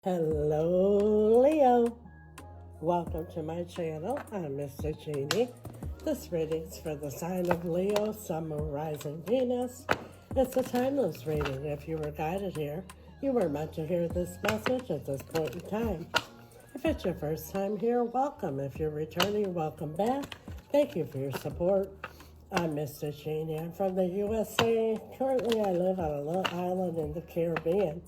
Hello, Leo. Welcome to my channel. I'm Mr. Jeanne. This reading's for the sign of Leo, Sun, Moon, Rising, Venus. It's a timeless reading. If you were guided here, you were meant to hear this message at this point in time. If it's your first time here, welcome. If you're returning, welcome back. Thank you for your support. I'm Mr. Jeanne. I'm from the USA. Currently, I live on a little island in the Caribbean.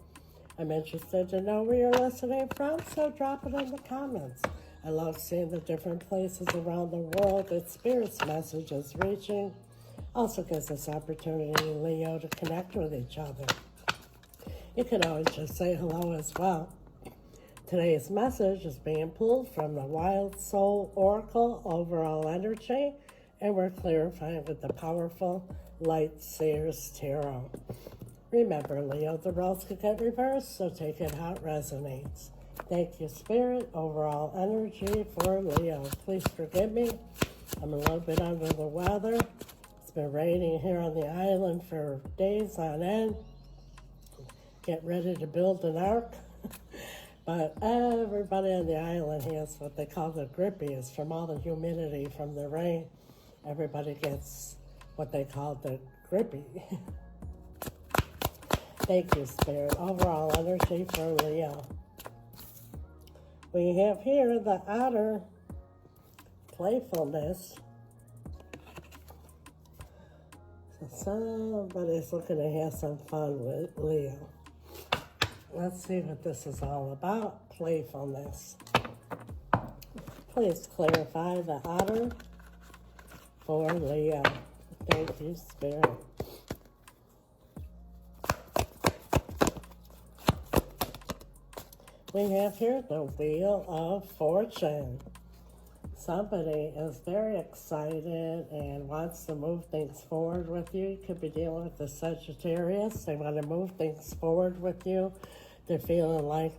I'm interested to know where you're listening from, so drop it in the comments. I love seeing the different places around the world that Spirit's message is reaching. Also gives us opportunity, Leo, to connect with each other. You can always just say hello as well. Today's message is being pulled from the Wild Soul Oracle Overall Energy, and we're clarifying with the powerful Light Seers Tarot. Remember, Leo, the roles could get reversed, so take it how it resonates. Thank you, Spirit. Overall energy for Leo. Please forgive me. I'm a little bit under the weather. It's been raining here on the island for days on end. Get ready to build an ark. But everybody on the island has what they call the grippies from all the humidity from the rain. Everybody gets what they call the grippy. Thank you, Spirit. Overall energy for Leo. We have here the Otter, playfulness. So somebody's looking to have some fun with Leo. Let's see what this is all about. Playfulness. Please clarify the Otter for Leo. Thank you, Spirit. We have here the Wheel of Fortune. Somebody is very excited and wants to move things forward with you. You could be dealing with the Sagittarius. They want to move things forward with you. They're feeling like,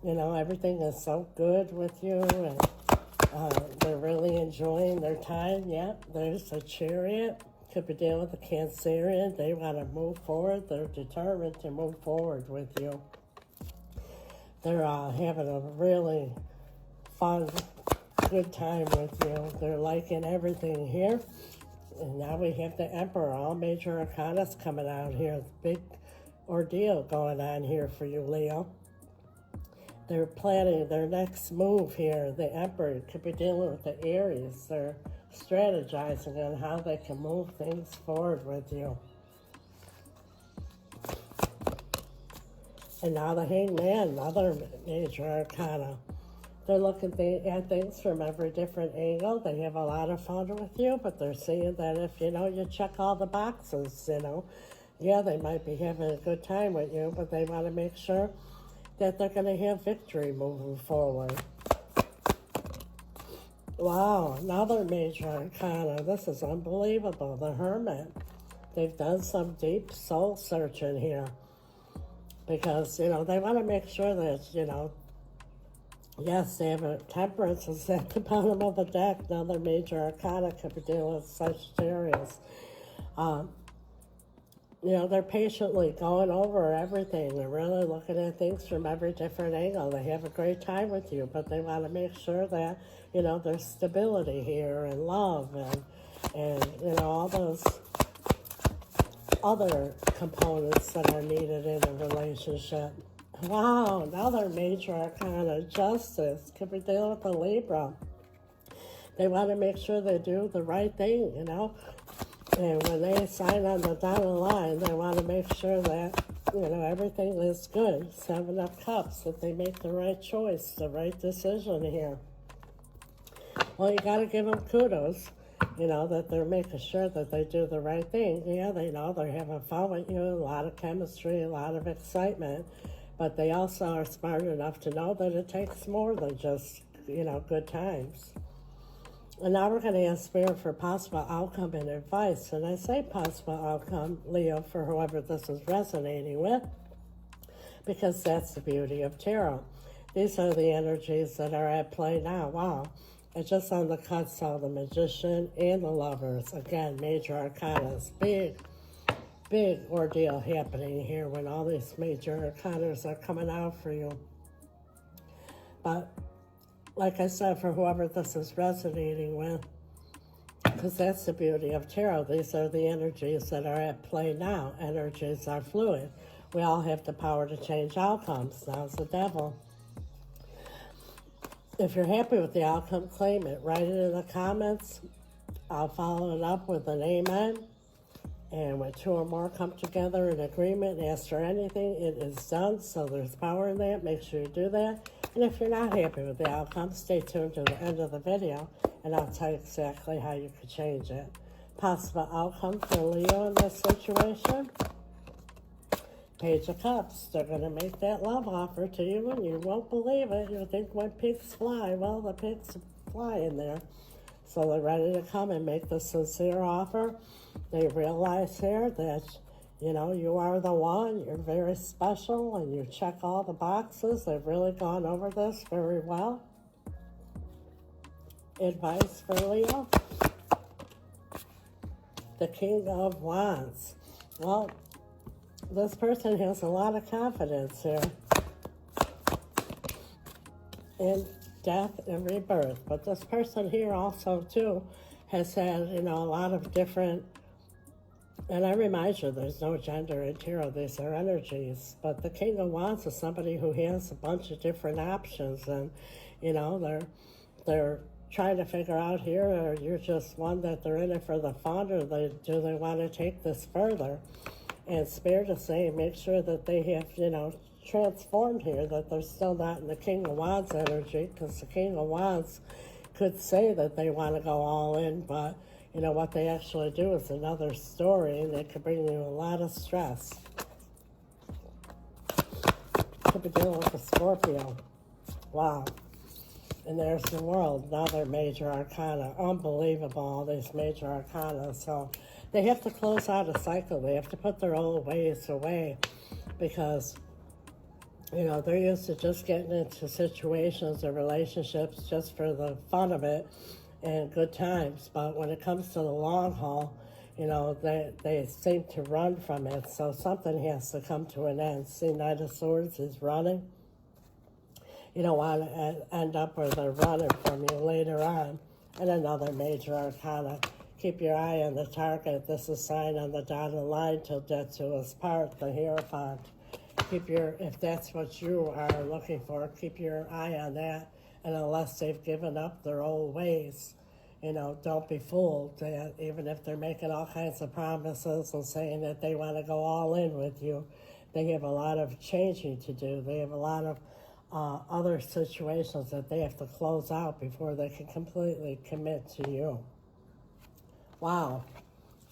everything is so good with you, and they're really enjoying their time. Yep, there's a Chariot. Could be dealing with a Cancerian. They want to move forward. They're determined to move forward with you. They're having a really fun, good time with you. They're liking everything here. And now we have the Emperor. All major arcanas coming out here. Big ordeal going on here for you, Leo. They're planning their next move here. The Emperor could be dealing with the Aries. They're strategizing on how they can move things forward with you. And now the Hangman, another major arcana. They're looking at things from every different angle. They have a lot of fun with you, but they're seeing that if, you check all the boxes, yeah, they might be having a good time with you, but they want to make sure that they're going to have victory moving forward. Wow, another major arcana. This is unbelievable. The Hermit. They've done some deep soul searching here. Because, they want to make sure that, yes, they have a Temperance is at the bottom of the deck. Another major arcana could be dealing with Sagittarius. They're patiently going over everything. They're really looking at things from every different angle. They have a great time with you, but they want to make sure that, there's stability here and love and all those other components that are needed in a relationship. Wow, another major arcana, Justice. Could be dealing with a Libra. They want to make sure they do the right thing, And when they sign on the dotted line, they want to make sure that, everything is good. Seven of Cups, that they make the right choice, the right decision here. Well, you got to give them kudos. That they're making sure that they do the right thing. Yeah, they know they're having fun with you, a lot of chemistry, a lot of excitement, but they also are smart enough to know that it takes more than just, good times. And now we're going to ask Spirit for possible outcome and advice. And I say possible outcome, Leo, for whoever this is resonating with, because that's the beauty of tarot. These are the energies that are at play now. Wow. And just on the cut saw the Magician and the Lovers. Again, major arcanas. Big ordeal happening here when all these major arcanas are coming out for you. But like I said, for whoever this is resonating with, because that's the beauty of tarot. These are the energies that are at play now. Energies are fluid. We all have the power to change outcomes. Now's the devil. If you're happy with the outcome, claim it. Write it in the comments. I'll follow it up with an amen. And when two or more come together in agreement and ask for anything, it is done. So there's power in that. Make sure you do that. And if you're not happy with the outcome, stay tuned to the end of the video, and I'll tell you exactly how you could change it. Possible outcome for Leo in this situation. Page of Cups. They're going to make that love offer to you, and you won't believe it. You'll think when pigs fly. Well, the pigs fly in there. So they're ready to come and make the sincere offer. They realize here that, you know, you are the one. You're very special, and you check all the boxes. They've really gone over this very well. Advice for Leo. The King of Wands. Well, this person has a lot of confidence here in death and rebirth. But this person here also, too, has had, you know, a lot of different, and I remind you, there's no gender in tarot. These are energies. But the King of Wands is somebody who has a bunch of different options, and, you know, they're trying to figure out here, or you're just one that they're in it for the fun, or do they want to take this further? And Spirit is saying, make sure that they have, you know, transformed here, that they're still not in the King of Wands energy, because the King of Wands could say that they want to go all in, but, you know, what they actually do is another story, and it could bring you a lot of stress. Could be dealing with a Scorpio. Wow. And there's the World, another major arcana. Unbelievable, all these major arcana. So they have to close out a cycle. They have to put their old ways away, because, you know, they're used to just getting into situations or relationships just for the fun of it and good times. But when it comes to the long haul, you know, they seem to run from it. So something has to come to an end. See, Knight of Swords is running. You don't want to end up where they're running from you later on. And another major arcana. Keep your eye on the target. This is sign on the dotted line till death do us part, the Hierophant. If that's what you are looking for, keep your eye on that. And unless they've given up their old ways, you know, don't be fooled. Even if they're making all kinds of promises and saying that they want to go all in with you, they have a lot of changing to do. They have a lot of other situations that they have to close out before they can completely commit to you. Wow.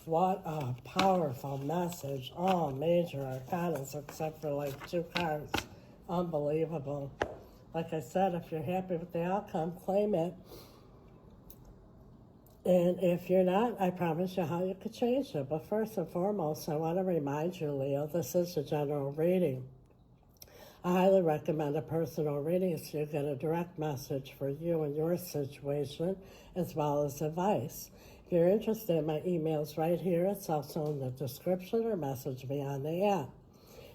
What a powerful message. All major arcanas except for like 2 cards. Unbelievable. Like I said, if you're happy with the outcome, claim it. And if you're not, I promise you how you could change it. But first and foremost, I want to remind you, Leo, this is a general reading. I highly recommend a personal reading so you get a direct message for you and your situation, as well as advice. If you're interested, my email's right here. It's also in the description, or message me on the app.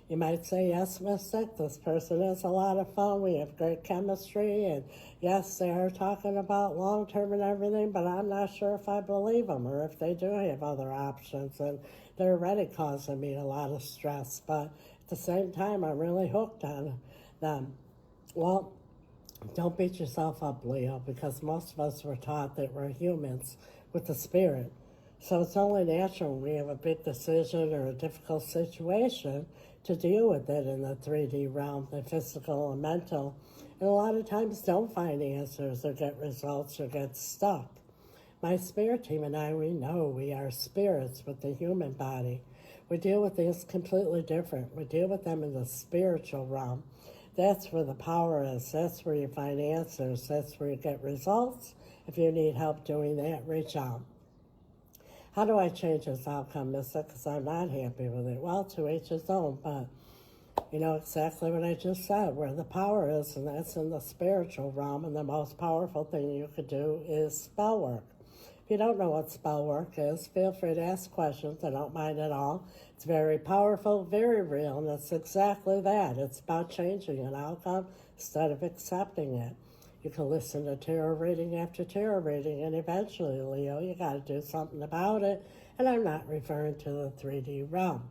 You might say, yes, Mystic, this person is a lot of fun. We have great chemistry, and yes, they are talking about long-term and everything, but I'm not sure if I believe them or if they do have other options, and they're already causing me a lot of stress. But at the same time, I'm really hooked on them. Well, don't beat yourself up, Leo, because most of us were taught that we're humans with the spirit. So it's only natural when we have a big decision or a difficult situation to deal with it in the 3D realm, the physical and mental. And a lot of times don't find answers or get results or get stuck. My spirit team and I, we know we are spirits with the human body. We deal with things completely different. We deal with them in the spiritual realm. That's where the power is. That's where you find answers. That's where you get results. If you need help doing that, reach out. How do I change this outcome, Mystic? Because I'm not happy with it. Well, to each his own, but you know exactly what I just said, where the power is, and that's in the spiritual realm, and the most powerful thing you could do is spell work. If you don't know what spell work is, feel free to ask questions. I don't mind at all. It's very powerful, very real, and it's exactly that. It's about changing an outcome, instead of accepting it. You can listen to tarot reading after tarot reading, and eventually, Leo, you got to do something about it. And I'm not referring to the 3D realm.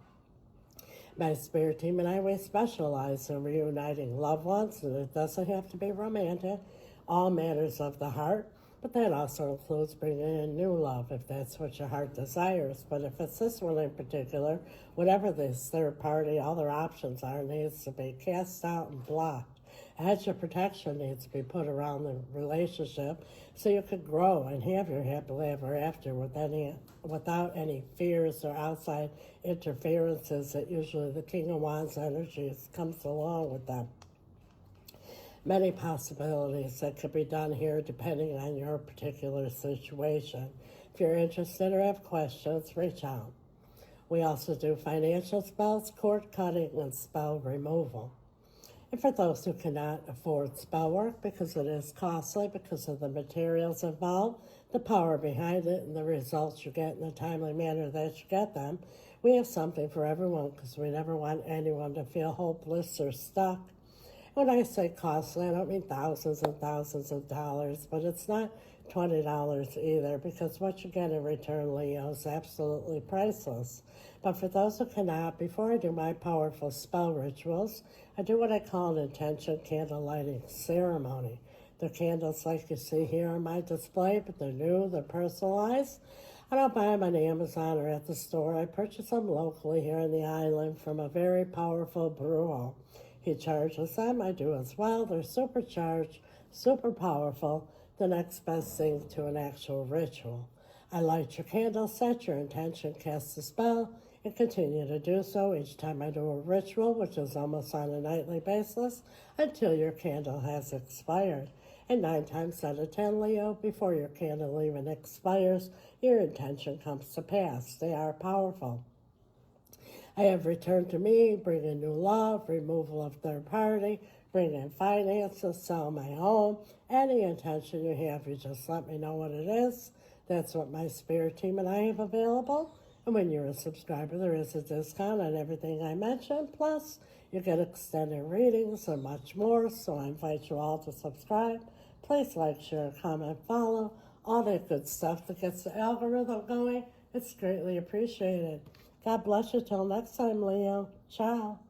My spirit team and I, we specialize in reuniting loved ones, and it doesn't have to be romantic, all matters of the heart, but that also includes bringing in new love if that's what your heart desires. But if it's this one in particular, whatever this third party, other options are, needs to be cast out and blocked. Edge of protection needs to be put around the relationship so you could grow and have your happily ever after without any fears or outside interferences that usually the King of Wands energies comes along with them. Many possibilities that could be done here depending on your particular situation. If you're interested or have questions, reach out. We also do financial spells, cord cutting, and spell removal. And for those who cannot afford spell work because it is costly, because of the materials involved, the power behind it, and the results you get in the timely manner that you get them, we have something for everyone because we never want anyone to feel hopeless or stuck. When I say costly, I don't mean thousands and thousands of dollars, but it's not $20 either, because what you get in return, Leo, is absolutely priceless. But for those who cannot, before I do my powerful spell rituals, I do what I call an intention candle lighting ceremony. They're candles like you see here on my display, but they're new, they're personalized. I don't buy them on Amazon or at the store. I purchase them locally here on the island from a very powerful brewer. He charges them, I do as well. They're supercharged, super powerful, the next best thing to an actual ritual. I light your candle, set your intention, cast the spell, and continue to do so each time I do a ritual, which is almost on a nightly basis, until your candle has expired. And 9 times out of 10, Leo, before your candle even expires, your intention comes to pass. They are powerful. I have returned to me, bring in new love, removal of third party, bring in finances, sell my home. Any intention you have, you just let me know what it is. That's what my spirit team and I have available. And when you're a subscriber, there is a discount on everything I mentioned. Plus, you get extended readings and much more. So I invite you all to subscribe. Please like, share, comment, follow. All that good stuff that gets the algorithm going. It's greatly appreciated. God bless you till next time, Leo. Ciao.